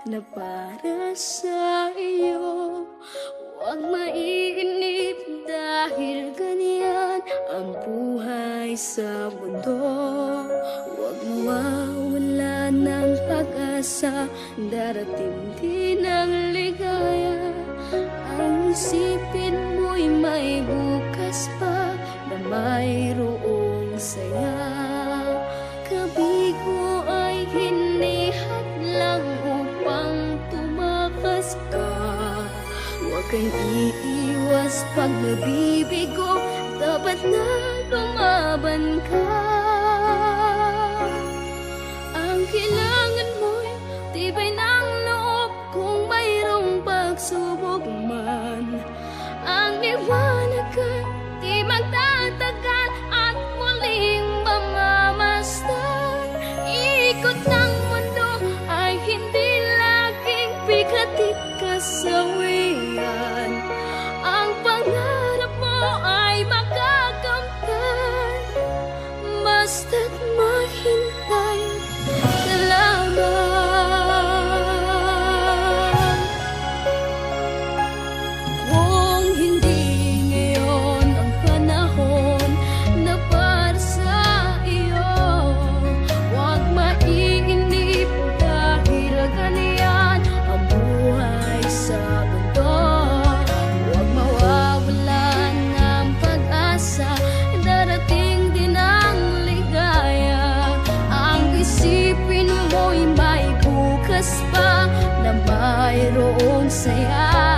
na para sa iyo. Huwag maiinip dahil ganyan ang buhay sa mundo. Huwag mawawala ng pag-asa, darating din ang ligaya. Ang isipin mo'y may bukas pa na mayroong saya. Kabigo ay hindi hadlang upang tumakas ka. Huwag kang iiwas pag nabibigo, dapat na lumaban ka. Ang kailangan mo'y tibay ng loob kung mayroong pagsubok man. Ang liwanag ay di magtatagal at muling mamamasdan. Ikot ng mundo ay hindi laging bigatit kasawian. Ang pangarap mo ay makakamtan, basta't mahintay ka lamang. Kung hindi ngayon ang panahon na para sa iyo, huwag maiinip dahil ganyan ang buhay sa mundo. Huwag mawawalan ng pag-asa, darating din ang ligaya. Ang isipin mo'y may bukas pa na mayroong saya.